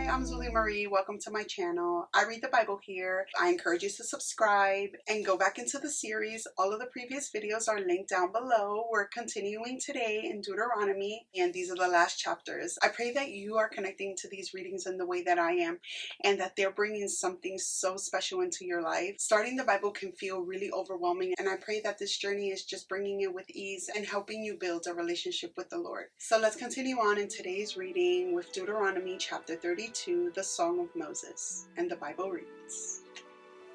Hi, I'm Zuli Marie. Welcome to my channel. I read the Bible here. I encourage you to subscribe and go back into the series. All of the previous videos are linked down below. We're continuing today in Deuteronomy, and these are the last chapters. I pray that you are connecting to these readings in the way that I am, and that they're bringing something so special into your life. Starting the Bible can feel really overwhelming, and I pray that this journey is just bringing it with ease and helping you build a relationship with the Lord. So let's continue on in today's reading with Deuteronomy chapter 32, the Song of Moses. And the Bible reads,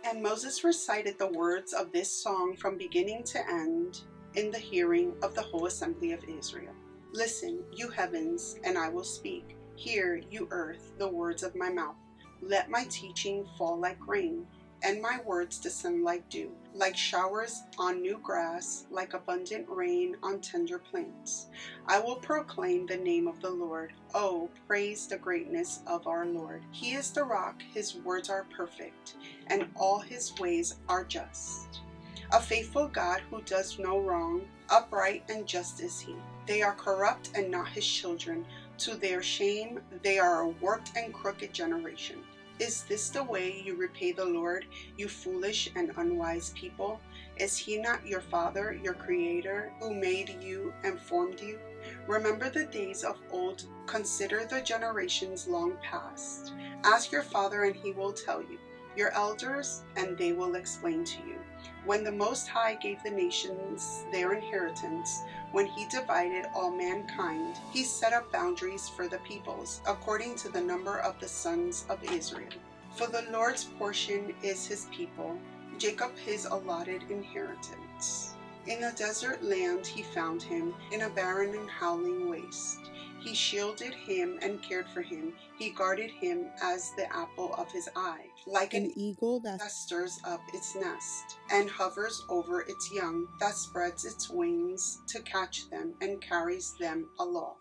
"And Moses recited the words of this song from beginning to end in the hearing of the whole assembly of Israel. Listen, you heavens, and I will speak. Hear, you earth, the words of my mouth. Let my teaching fall like rain, and my words descend like dew, like showers on new grass, like abundant rain on tender plants. I will proclaim the name of the Lord. Oh, praise the greatness of our Lord. He is the rock, his words are perfect, and all his ways are just. A faithful God who does no wrong, upright and just is he. They are corrupt and not his children. To their shame, they are a warped and crooked generation. Is this the way you repay the Lord, you foolish and unwise people? Is he not your Father, your Creator, who made you and formed you? Remember the days of old, consider the generations long past. Ask your father and he will tell you, your elders, and they will explain to you. When the Most High gave the nations their inheritance, when he divided all mankind, he set up boundaries for the peoples, according to the number of the sons of Israel. For the Lord's portion is his people, Jacob his allotted inheritance. In a desert land he found him, in a barren and howling waste. He shielded him and cared for him. He guarded him as the apple of his eye, like an eagle that stirs up its nest and hovers over its young, that spreads its wings to catch them and carries them aloft.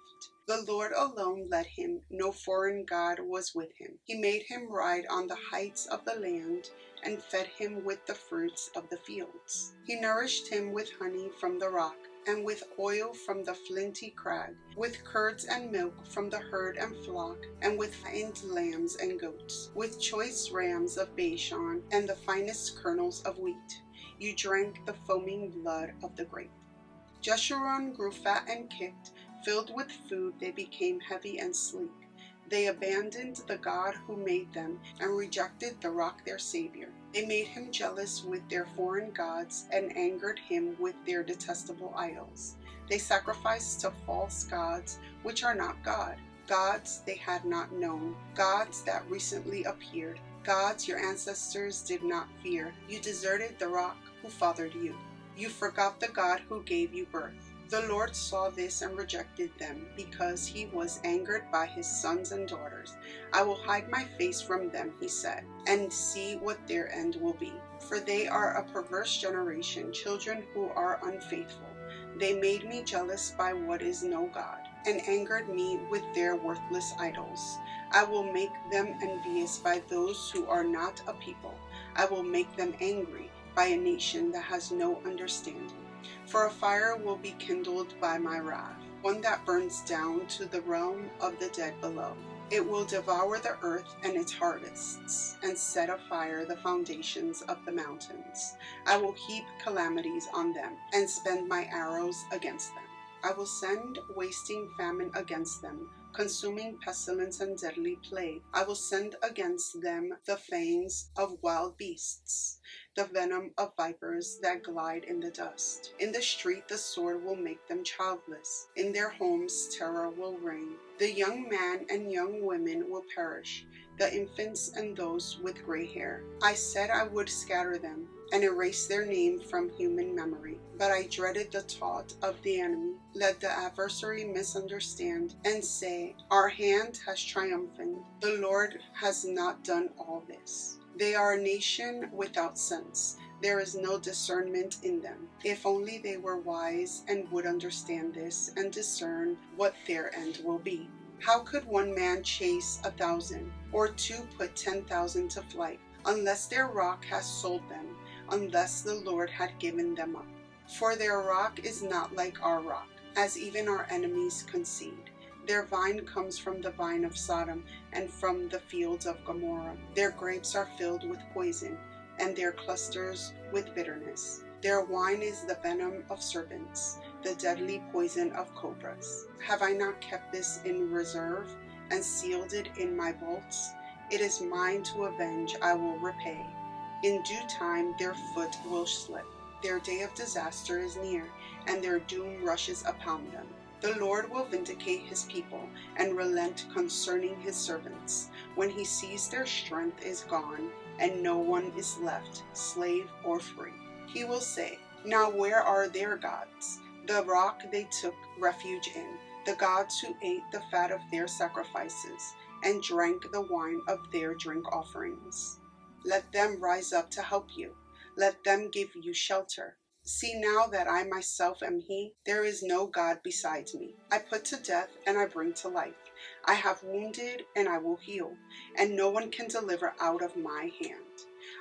The Lord alone led him, no foreign god was with him. He made him ride on the heights of the land and fed him with the fruits of the fields. He nourished him with honey from the rock, and with oil from the flinty crag, with curds and milk from the herd and flock, and with fattened lambs and goats, with choice rams of Bashan, and the finest kernels of wheat. You drank the foaming blood of the grape. Jeshurun grew fat and kicked, filled with food they became heavy and sleek. They abandoned the God who made them and rejected the rock their Savior. They made him jealous with their foreign gods and angered him with their detestable idols. They sacrificed to false gods which are not God, gods they had not known, gods that recently appeared, gods your ancestors did not fear. You deserted the rock who fathered you. You forgot the God who gave you birth. The Lord saw this and rejected them, because he was angered by his sons and daughters. I will hide my face from them, he said, and see what their end will be. For they are a perverse generation, children who are unfaithful. They made me jealous by what is no God, and angered me with their worthless idols. I will make them envious by those who are not a people. I will make them angry by a nation that has no understanding. For a fire will be kindled by my wrath, one that burns down to the realm of the dead below. It will devour the earth and its harvests, and set afire the foundations of the mountains. I will heap calamities on them, and spend my arrows against them. I will send wasting famine against them, consuming pestilence and deadly plague. I will send against them the fangs of wild beasts, the venom of vipers that glide in the dust. In the street the sword will make them childless. In their homes terror will reign. The young man and young women will perish, the infants and those with gray hair. I said I would scatter them and erase their name from human memory. But I dreaded the taunt of the enemy. Let the adversary misunderstand and say, our hand has triumphed. The Lord has not done all this. They are a nation without sense. There is no discernment in them. If only they were wise and would understand this and discern what their end will be. How could one man chase 1,000, or two put 10,000 to flight, unless their rock has sold them, unless the Lord had given them up? For their rock is not like our rock, as even our enemies concede. Their vine comes from the vine of Sodom and from the fields of Gomorrah. Their grapes are filled with poison, and their clusters with bitterness. Their wine is the venom of serpents, the deadly poison of cobras. Have I not kept this in reserve and sealed it in my vaults? It is mine to avenge, I will repay. In due time their foot will slip. Their day of disaster is near, and their doom rushes upon them. The Lord will vindicate his people and relent concerning his servants, when he sees their strength is gone and no one is left, slave or free. He will say, now where are their gods, the rock they took refuge in, the gods who ate the fat of their sacrifices and drank the wine of their drink offerings? Let them rise up to help you. Let them give you shelter. See now that I myself am he, there is no God besides me. I put to death and I bring to life. I have wounded and I will heal, and no one can deliver out of my hand.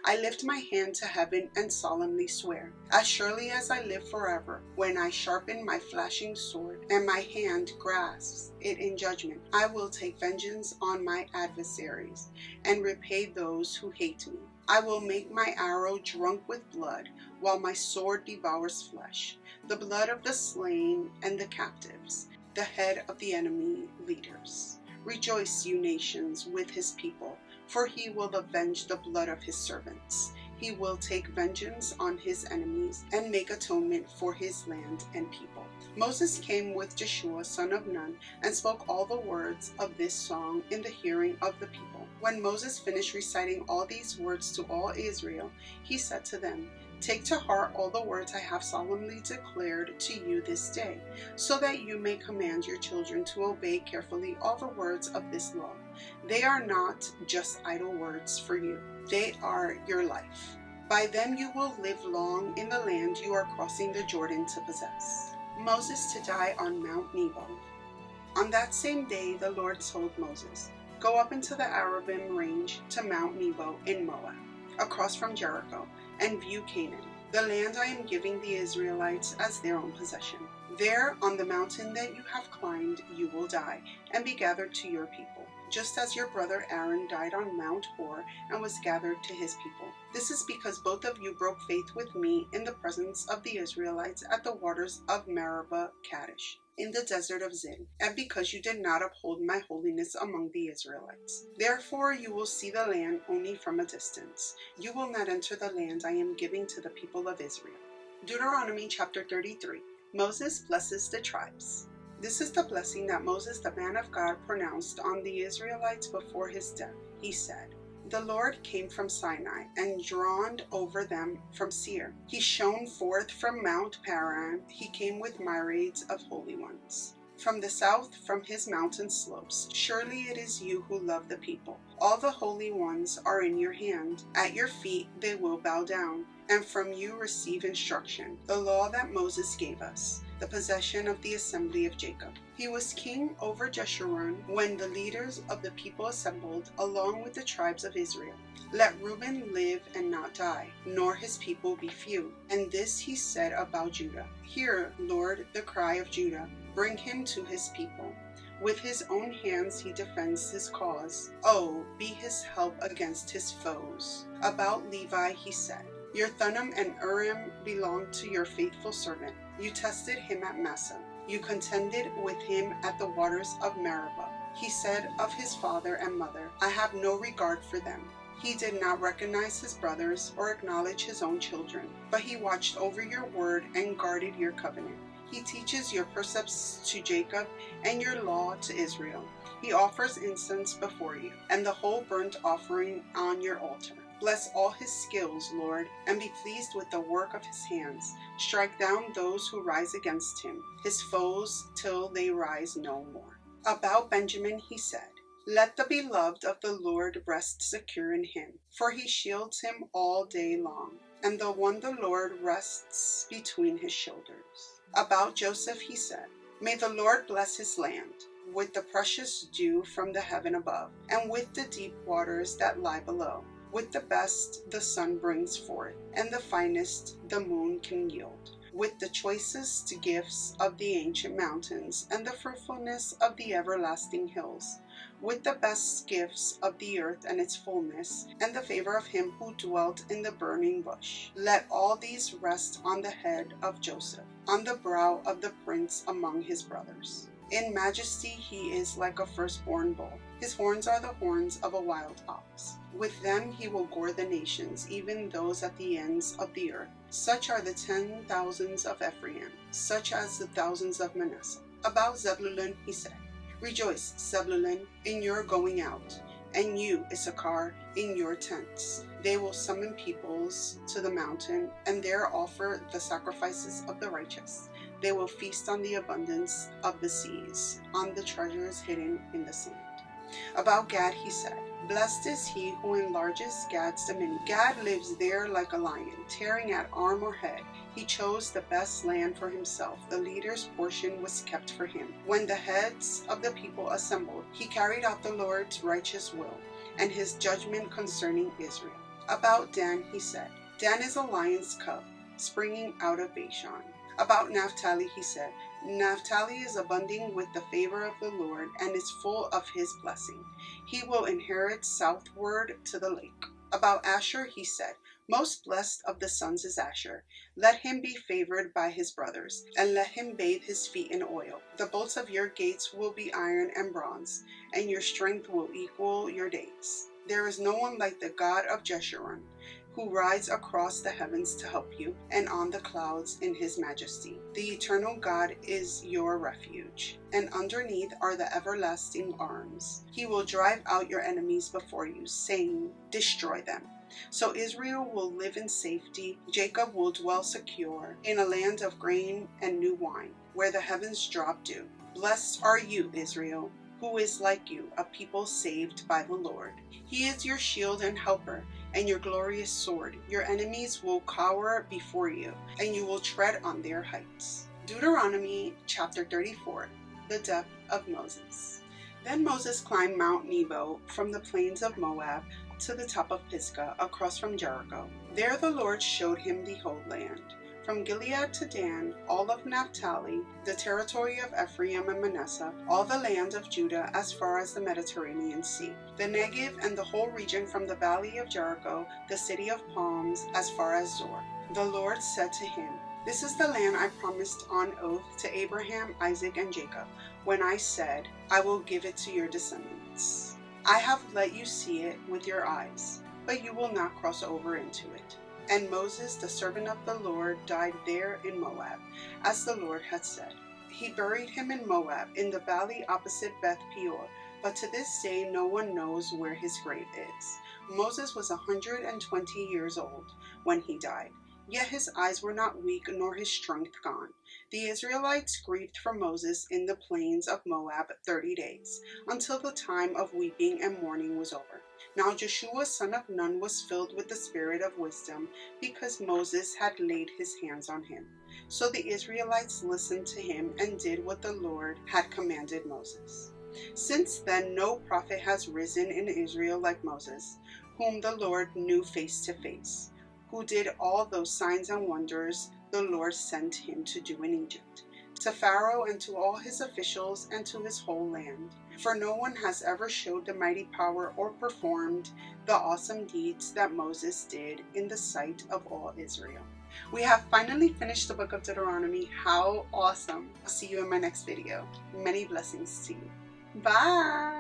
I lift my hand to heaven and solemnly swear, as surely as I live forever, when I sharpen my flashing sword and my hand grasps it in judgment, I will take vengeance on my adversaries and repay those who hate me. I will make my arrow drunk with blood, while my sword devours flesh, the blood of the slain and the captives, the head of the enemy leaders. Rejoice, you nations, with his people, for he will avenge the blood of his servants. He will take vengeance on his enemies and make atonement for his land and people. Moses came with Joshua, son of Nun, and spoke all the words of this song in the hearing of the people. When Moses finished reciting all these words to all Israel, he said to them, take to heart all the words I have solemnly declared to you this day, so that you may command your children to obey carefully all the words of this law. They are not just idle words for you. They are your life. By them you will live long in the land you are crossing the Jordan to possess. Moses to die on Mount Nebo. On that same day the Lord told Moses, go up into the Arabim range to Mount Nebo in Moab, across from Jericho, and view Canaan, the land I am giving the Israelites as their own possession. There, on the mountain that you have climbed, you will die and be gathered to your people, just as your brother Aaron died on Mount Hor and was gathered to his people. This is because both of you broke faith with me in the presence of the Israelites at the waters of Meribah Kadesh, in the desert of Zin, and because you did not uphold my holiness among the Israelites. Therefore you will see the land only from a distance. You will not enter the land I am giving to the people of Israel. Deuteronomy chapter 33. Moses blesses the tribes. This is the blessing that Moses, the man of God, pronounced on the Israelites before his death. He said, the Lord came from Sinai and droned over them from Seir. He shone forth from Mount Paran. He came with myriads of holy ones. From the south, from his mountain slopes, surely it is you who love the people. All the holy ones are in your hand. At your feet they will bow down, and from you receive instruction, the law that Moses gave us, the possession of the assembly of Jacob. He was king over Jeshurun when the leaders of the people assembled along with the tribes of Israel. Let Reuben live and not die, nor his people be few. And this he said about Judah. Hear, Lord, the cry of Judah. Bring him to his people. With his own hands he defends his cause. Oh, be his help against his foes. About Levi he said, your Thummim and Urim belong to your faithful servant. You tested him at Massa. You contended with him at the waters of Meribah. He said of his father and mother, I have no regard for them. He did not recognize his brothers or acknowledge his own children, but he watched over your word and guarded your covenant. He teaches your precepts to Jacob and your law to Israel. He offers incense before you and the whole burnt offering on your altar. Bless all his skills, Lord, and be pleased with the work of his hands. Strike down those who rise against him, his foes, till they rise no more. About Benjamin he said, let the beloved of the Lord rest secure in him, for he shields him all day long, and the one the Lord rests between his shoulders. About Joseph he said, may the Lord bless his land with the precious dew from the heaven above, and with the deep waters that lie below. With the best the sun brings forth, and the finest the moon can yield. with the choicest gifts of the ancient mountains and the fruitfulness of the everlasting hills, with the best gifts of the earth and its fullness, and the favor of him who dwelt in the burning bush. Let all these rest on the head of Joseph, on the brow of the prince among his brothers. In majesty he is like a firstborn bull. His horns are the horns of a wild ox. With them he will gore the nations, even those at the ends of the earth. Such are the 10,000s of Ephraim, such as the thousands of Manasseh. About Zebulun he said, Rejoice, Zebulun, in your going out, and you, Issachar, in your tents. They will summon peoples to the mountain, and there offer the sacrifices of the righteous. They will feast on the abundance of the seas, on the treasures hidden in the sand. About Gad he said, Blessed is he who enlarges Gad's dominion. Gad lives there like a lion, tearing at arm or head. He chose the best land for himself. The leader's portion was kept for him. When the heads of the people assembled, he carried out the Lord's righteous will and his judgment concerning Israel. About Dan he said, Dan is a lion's cub, springing out of Bashan. About Naphtali he said, Naphtali is abounding with the favor of the Lord and is full of his blessing. He will inherit southward to the lake. About Asher he said, Most blessed of the sons is Asher. Let him be favored by his brothers, and let him bathe his feet in oil. The bolts of your gates will be iron and bronze, and your strength will equal your days. There is no one like the God of Jeshurun, who rides across the heavens to help you, and on the clouds in his majesty. The eternal God is your refuge, and underneath are the everlasting arms. He will drive out your enemies before you, saying, Destroy them. So Israel will live in safety, Jacob will dwell secure, in a land of grain and new wine, where the heavens drop dew. Blessed are you, Israel, who is like you, a people saved by the Lord. He is your shield and helper, and your glorious sword. Your enemies will cower before you, and you will tread on their heights. Deuteronomy chapter 34, the death of Moses. Then Moses climbed Mount Nebo from the plains of Moab to the top of Pisgah, across from Jericho. There the Lord showed him the whole land, from Gilead to Dan, all of Naphtali, the territory of Ephraim and Manasseh, all the land of Judah as far as the Mediterranean Sea, the Negev and the whole region from the valley of Jericho, the city of palms, as far as Zor. The Lord said to him, This is the land I promised on oath to Abraham, Isaac, and Jacob, when I said, I will give it to your descendants. I have let you see it with your eyes, but you will not cross over into it. And Moses, the servant of the Lord, died there in Moab, as the Lord had said. He buried him in Moab, in the valley opposite Beth Peor, but to this day no one knows where his grave is. Moses was 120 years old when he died, yet his eyes were not weak nor his strength gone. The Israelites grieved for Moses in the plains of Moab 30 days, until the time of weeping and mourning was over. Now Joshua son of Nun was filled with the spirit of wisdom, because Moses had laid his hands on him. So the Israelites listened to him and did what the Lord had commanded Moses. Since then no prophet has risen in Israel like Moses, whom the Lord knew face to face, who did all those signs and wonders the Lord sent him to do in Egypt, to Pharaoh and to all his officials and to his whole land. For no one has ever showed the mighty power or performed the awesome deeds that Moses did in the sight of all Israel. We have finally finished the book of Deuteronomy. How awesome! I'll see you in my next video. Many blessings to you. Bye!